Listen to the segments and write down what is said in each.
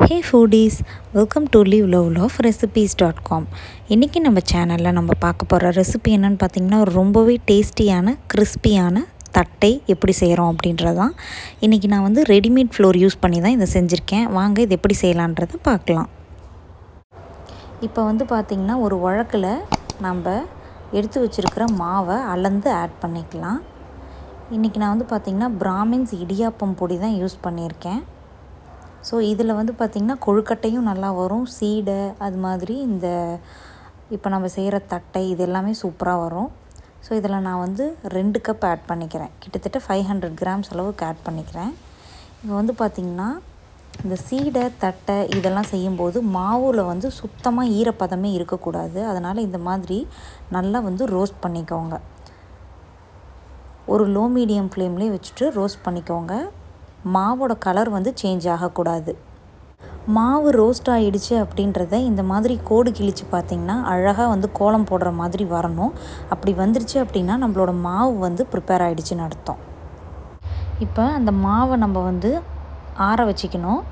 Hey foodies, welcome to live.recipes.com. இன்றைக்கி நம்ம சேனலில் நம்ம பார்க்க போகிற ரெசிபி என்னென்னு பார்த்திங்கன்னா ரொம்பவே டேஸ்டியான கிறிஸ்பியான தட்டை எப்படி செய்கிறோம் அப்படின்றது தான். இன்றைக்கி நான் வந்து ரெடிமேட் ஃப்ளோர் யூஸ் பண்ணி தான் இதை செஞ்சுருக்கேன். வாங்க இது எப்படி செய்யலான்றதை பார்க்கலாம். இப்போ வந்து பார்த்திங்கன்னா ஒரு வழக்கில் நம்ம எடுத்து வச்சுருக்கிற மாவை அளந்து ஆட் பண்ணிக்கலாம். இன்றைக்கி நான் வந்து பார்த்திங்கன்னா பிராமின்ஸ் இடியாப்பம் பொடி தான் யூஸ் பண்ணியிருக்கேன். ஸோ இதில் வந்து பார்த்திங்கன்னா கொழுக்கட்டையும் நல்லா வரும், சீடை அது மாதிரி இந்த இப்போ நம்ம செய்கிற தட்டை இது எல்லாமே சூப்பராக வரும். ஸோ இதில் நான் வந்து 2 கப் ஆட் பண்ணிக்கிறேன். கிட்டத்தட்ட 500 கிராம்ஸ் அளவுக்கு ஆட் பண்ணிக்கிறேன். இப்போ வந்து பார்த்திங்கன்னா இந்த சீடை தட்டை இதெல்லாம் செய்யும்போது மாவில் வந்து சுத்தமாக ஈரப்பதமே இருக்கக்கூடாது. அதனால் இந்த மாதிரி நல்லா வந்து ரோஸ்ட் பண்ணிக்கோங்க. ஒரு லோ மீடியம் ஃப்ளேம்லேயே வச்சுட்டு ரோஸ்ட் பண்ணிக்கோங்க. மாவோட கலர் வந்து சேஞ்ச் ஆகக்கூடாது. மாவு ரோஸ்ட் ஆகிடுச்சு அப்படின்றத இந்த மாதிரி கோடு கிழிச்சு பார்த்திங்கன்னா அழகாக வந்து கோலம் போடுற மாதிரி வரணும். அப்படி வந்துருச்சு அப்படின்னா நம்மளோட மாவு வந்து ப்ரிப்பேர் ஆகிடுச்சின்னு அர்த்தம். இப்போ அந்த மாவை நம்ம வந்து ஆற வச்சுக்கணும்.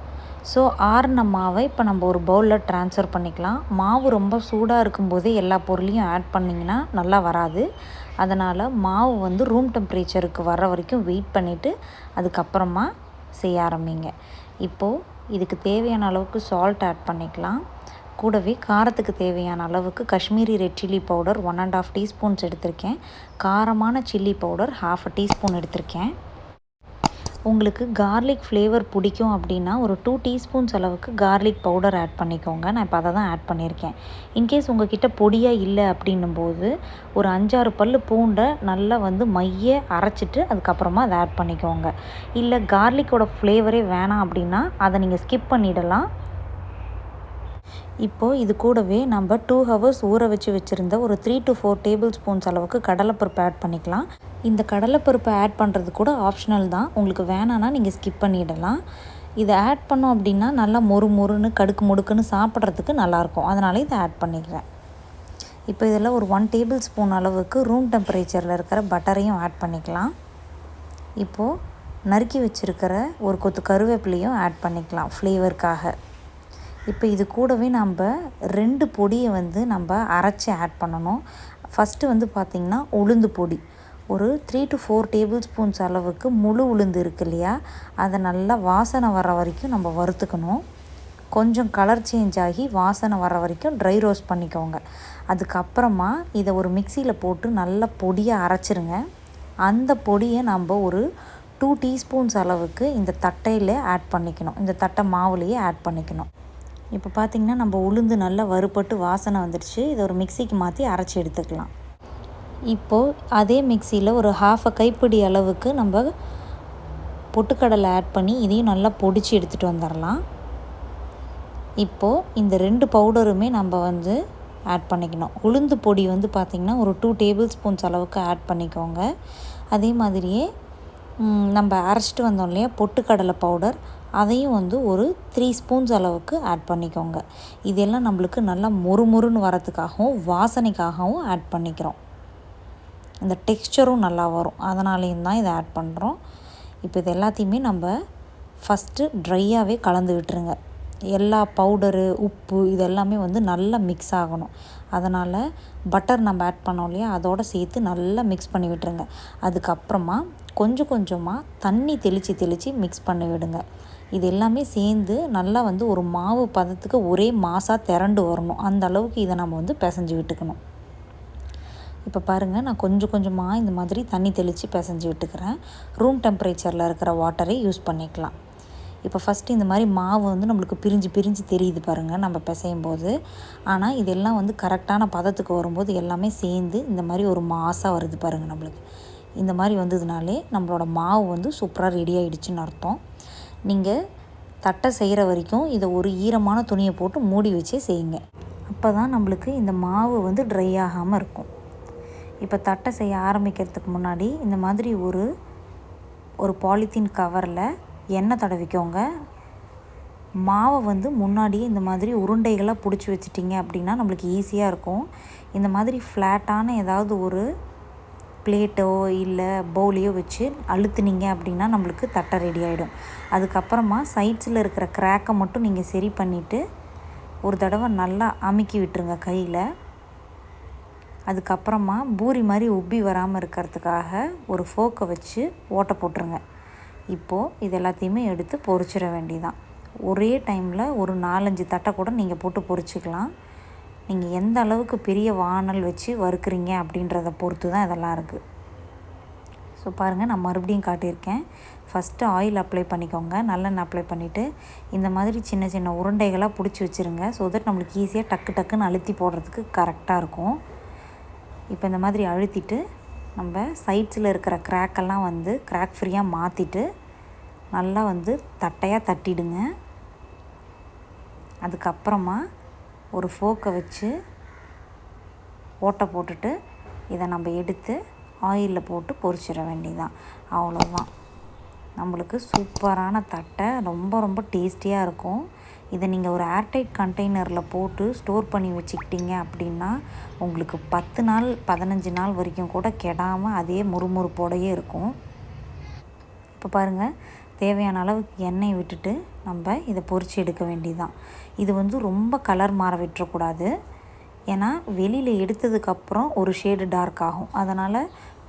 ஸோ ஆறின மாவை இப்போ நம்ம ஒரு பவுலில் ட்ரான்ஸ்ஃபர் பண்ணிக்கலாம். மாவு ரொம்ப சூடாக இருக்கும்போதே எல்லா பொருளையும் ஆட் பண்ணிங்கன்னா நல்லா வராது. அதனால் மாவு வந்து ரூம் டெம்பரேச்சருக்கு வர வரைக்கும் வெயிட் பண்ணிவிட்டு அதுக்கப்புறமா செய்ய ஆரம்பிங்க. இப்போது இதுக்கு தேவையான அளவுக்கு சால்ட் ஆட் பண்ணிக்கலாம். கூடவே காரத்துக்கு தேவையான அளவுக்கு Kashmiri red chilli powder 1.5 teaspoons எடுத்திருக்கேன். காரமான சில்லி பவுடர் 1/2 டீஸ்பூன் எடுத்திருக்கேன். உங்களுக்கு கார்லிக் ஃப்ளேவர் பிடிக்கும் அப்படின்னா ஒரு 2 டீஸ்பூன்ஸ் அளவுக்கு கார்லிக் பவுடர் ஆட் பண்ணிக்கோங்க. நான் இப்போ அதை தான் ஆட் பண்ணியிருக்கேன். இன்கேஸ் உங்கள்கிட்ட பொடியாக இல்லை அப்படின்னும்போது ஒரு 5-6 பல் பூண்டை நல்லா வந்து மைய அரைச்சிட்டு அதுக்கப்புறமா அதை ஆட் பண்ணிக்கோங்க. இல்லை கார்லிக்கோட ஃப்ளேவரே வேணாம் அப்படின்னா அதை நீங்கள் ஸ்கிப் பண்ணிடலாம். இப்போது இது கூடவே நம்ம 2 ஹவர்ஸ் ஊற வச்சுருந்த ஒரு 3 to 4 டேபிள் ஸ்பூன்ஸ் அளவுக்கு கடலைப்பருப்பு ஆட் பண்ணிக்கலாம். இந்த கடலைப்பருப்பை ஆட் பண்ணுறது கூட ஆப்ஷனல் தான். உங்களுக்கு வேணான்னா நீங்கள் ஸ்கிப் பண்ணிடலாம். இதை ஆட் பண்ணோம் அப்படின்னா நல்லா மொறுன்னு கடுக்கு முடுக்குன்னு சாப்பிட்றதுக்கு நல்லாயிருக்கும். அதனால இதை ஆட் பண்ணிக்கிறேன். இப்போ இதில் ஒரு 1 டேபிள் ஸ்பூன் அளவுக்கு ரூம் டெம்பரேச்சரில் இருக்கிற பட்டரையும் ஆட் பண்ணிக்கலாம். இப்போது நறுக்கி வச்சுருக்கிற ஒரு கொத்து கருவேப்பிலையும் ஆட் பண்ணிக்கலாம் ஃப்ளேவருக்காக. இப்போ இது கூடவே நம்ம 2 பொடியை வந்து நம்ம அரைச்சி ஆட் பண்ணணும். ஃபஸ்ட்டு வந்து பார்த்திங்கன்னா உளுந்து பொடி ஒரு 3 to 4 டேபிள் ஸ்பூன்ஸ் அளவுக்கு முழு உளுந்து இருக்குது இல்லையா, அதை நல்லா வாசனை வர வரைக்கும் நம்ம வறுத்துக்கணும். கொஞ்சம் கலர் சேஞ்ச் ஆகி வாசனை வர வரைக்கும் ட்ரை ரோஸ்ட் பண்ணிக்கோங்க. அதுக்கப்புறமா இதை ஒரு மிக்சியில் போட்டு நல்லா பொடியை அரைச்சிருங்க. அந்த பொடியை நம்ம ஒரு 2 டீஸ்பூன்ஸ் அளவுக்கு இந்த தட்டையில் ஆட் பண்ணிக்கணும். இந்த தட்டை மாவுலேயே ஆட் பண்ணிக்கணும். இப்போ பார்த்திங்கன்னா நம்ம உளுந்து நல்லா வறுபட்டு வாசனை வந்துடுச்சு. இதை ஒரு மிக்சிக்கு மாற்றி அரைச்சி எடுத்துக்கலாம். இப்போது அதே மிக்சியில் ஒரு 1/2 கைப்பிடி அளவுக்கு நம்ம பொட்டுக்கடலை ஆட் பண்ணி இதையும் நல்லா பொடிச்சு எடுத்துகிட்டு வந்துடலாம். இப்போது இந்த 2 பவுடருமே நம்ம வந்து ஆட் பண்ணிக்கணும். உளுந்து பொடி வந்து பார்த்திங்கன்னா ஒரு 2 டேபிள் ஸ்பூன்ஸ் அளவுக்கு ஆட் பண்ணிக்கோங்க. அதே மாதிரியே நம்ம அரைச்சிட்டு வந்தோம் இல்லையா பொட்டுக்கடலை பவுடர், அதையும் வந்து ஒரு 3 ஸ்பூன்ஸ் அளவுக்கு ஆட் பண்ணிக்கோங்க. இதெல்லாம் நம்மளுக்கு நல்லா மொறுன்னு வரத்துக்காகவும் வாசனைக்காகவும் ஆட் பண்ணிக்கிறோம். இந்த டெக்ஸ்சரும் நல்லா வரும், அதனாலேயும் தான் இதை ஆட் பண்ணுறோம். இப்போ இது எல்லாத்தையுமே நம்ம ஃபஸ்ட்டு ட்ரையாகவே கலந்து விட்டுருங்க. எல்லா பவுடரு உப்பு இது எல்லாமே வந்து நல்லா மிக்ஸ் ஆகணும். அதனால் பட்டர் நம்ம ஆட் பண்ணோம் இல்லையா, அதோடு சேர்த்து நல்லா மிக்ஸ் பண்ணி விட்டுருங்க. அதுக்கப்புறமா கொஞ்சம் கொஞ்சமாக தண்ணி தெளித்து மிக்ஸ் பண்ணி விடுங்க. இது எல்லாமே சேர்ந்து நல்லா வந்து ஒரு மாவு பதத்துக்கு ஒரே மாசாக திரண்டு வரணும். அந்த அளவுக்கு இதை நம்ம வந்து பிசைஞ்சு விட்டுக்கணும். இப்போ பாருங்கள், நான் கொஞ்சம் கொஞ்சமாக இந்த மாதிரி தண்ணி தெளித்து பிசைஞ்சு விட்டுக்கிறேன். ரூம் டெம்பரேச்சரில் இருக்கிற வாட்டரை யூஸ் பண்ணிக்கலாம். இப்போ ஃபஸ்ட்டு இந்த மாதிரி மாவு வந்து நம்மளுக்கு பிரிஞ்சு தெரியுது பாருங்கள் நம்ம பிசையும் போது. ஆனால் இதெல்லாம் வந்து கரெக்டான பதத்துக்கு வரும்போது எல்லாமே சேர்ந்து இந்த மாதிரி ஒரு மாசாக வருது பாருங்கள். நம்மளுக்கு இந்த மாதிரி வந்ததுனாலே நம்மளோட மாவு வந்து சூப்பராக ரெடி ஆகிடுச்சின்னு அர்த்தம். நீங்கள் தட்டை செய்கிற வரைக்கும் இதை ஒரு ஈரமான துணியை போட்டு மூடி வச்சே செய்யுங்க. அப்போ தான் நம்மளுக்கு இந்த மாவு வந்து ட்ரை ஆகாமல் இருக்கும். இப்போ தட்டை செய்ய ஆரம்பிக்கிறதுக்கு முன்னாடி இந்த மாதிரி ஒரு பாலித்தீன் கவரில் எண்ணெய் தடவிக்கோங்க. மாவை வந்து முன்னாடியே இந்த மாதிரி உருண்டைகளாக பிடிச்சி வச்சிட்டிங்க அப்படின்னா நம்மளுக்கு ஈஸியாக இருக்கும். இந்த மாதிரி ஃப்ளாட்டான ஏதாவது ஒரு பிளேட்டோ இல்லை பவுலையோ வச்சு அழுத்துனீங்க அப்படின்னா நம்மளுக்கு தட்டை ரெடி ஆகிடும். அதுக்கப்புறமா சைட்ஸில் இருக்கிற கிராக்கை மட்டும் நீங்கள் சரி பண்ணிவிட்டு ஒரு தடவை நல்லா அமுக்கி விட்டுருங்க கையில். அதுக்கப்புறமா பூரி மாதிரி உப்பி வராமல் இருக்கிறதுக்காக ஒரு ஃபோக்கை வச்சு ஓட்டை போட்டுருங்க. இப்போது இது எல்லாத்தையுமே எடுத்து பொரிச்சிட வேண்டியதான். ஒரே டைமில் ஒரு 4-5 தட்டை கூட நீங்கள் போட்டு பொரிச்சிக்கலாம். நீங்கள் எந்த அளவுக்கு பெரிய வானல் வச்சு வறுக்கிறீங்க அப்படின்றத பொறுத்து தான் இதெல்லாம் இருக்குது. ஸோ பாருங்கள், நான் மறுபடியும் காட்டியிருக்கேன். ஃபஸ்ட்டு ஆயில் அப்ளை பண்ணிக்கோங்க. நல்லெண்ணெய் அப்ளை பண்ணிவிட்டு இந்த மாதிரி சின்ன சின்ன உருண்டைகளாக பிடிச்சி வச்சுருங்க. ஸோ தட் நம்மளுக்கு ஈஸியாக டக்குன்னு அழுத்தி போடுறதுக்கு கரெக்டாக இருக்கும். இப்போ இந்த மாதிரி அழுத்திட்டு நம்ம சைட்ஸில் இருக்கிற கிராக்கெல்லாம் கிராக் ஃப்ரீயாக மாற்றிட்டு நல்லா தட்டையாக தட்டிடுங்க. அதுக்கப்புறமா ஒரு ஃபோக்கை வச்சு ஓட்டை போட்டுட்டு இதை நம்ம எடுத்து ஆயிலில் போட்டு பொரிச்சிட வேண்டியதான். அவ்வளோதான், நம்மளுக்கு சூப்பரான தட்டை ரொம்ப ரொம்ப டேஸ்டியாக இருக்கும். இதை நீங்கள் ஒரு ஏர்டைட் கண்டெய்னரில் போட்டு ஸ்டோர் பண்ணி வச்சுக்கிட்டீங்க அப்படின்னா உங்களுக்கு 10 நாள் 15 நாள் வரைக்கும் கூட கெடாமல் அதே முறுமுறுப்போடையே இருக்கும். இப்போ பாருங்கள், தேவையான அளவுக்கு எண்ணெய் விட்டுட்டு நம்ம இதை பொரித்து எடுக்க வேண்டியதுதான். இது ரொம்ப கலர் மாற விட்டுறக்கூடாது. ஏன்னா வெளியில் எடுத்ததுக்கப்புறம் ஒரு ஷேடு டார்க் ஆகும். அதனால்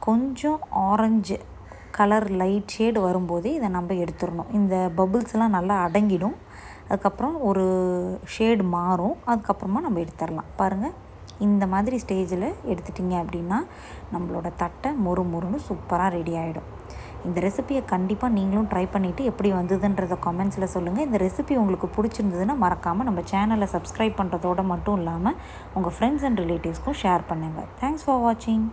கொஞ்சம் ஆரஞ்சு கலர் லைட் ஷேடு வரும்போதே இதை நம்ம எடுத்துடணும். இந்த பபுள்ஸ்லாம் நல்லா அடங்கிடும். அதுக்கப்புறம் ஒரு ஷேடு மாறும். அதுக்கப்புறமா நம்ம எடுத்துடலாம். பாருங்கள், இந்த மாதிரி ஸ்டேஜில் எடுத்துட்டிங்க அப்படின்னா நம்மளோட தட்டை மொறுன்னு சூப்பராக ரெடி ஆகிடும். இந்த ரெசிப்பியை கண்டிப்பாக நீங்களும் ட்ரை பண்ணிவிட்டு எப்படி வந்ததுன்றதை கமெண்ட்ஸில் சொல்லுங்கள். இந்த ரெசிபி உங்களுக்கு பிடிச்சிருந்ததுன்னா மறக்காமல் நம்ம சேனலை சப்ஸ்கிரைப் பண்ணுறதோடு மட்டும் இல்லாமல் உங்கள் ஃப்ரெண்ட்ஸ் அண்ட் ரிலேட்டிவ்ஸ்க்கும் ஷேர் பண்ணுங்கள். தேங்க்ஸ் ஃபார் வாட்சிங்.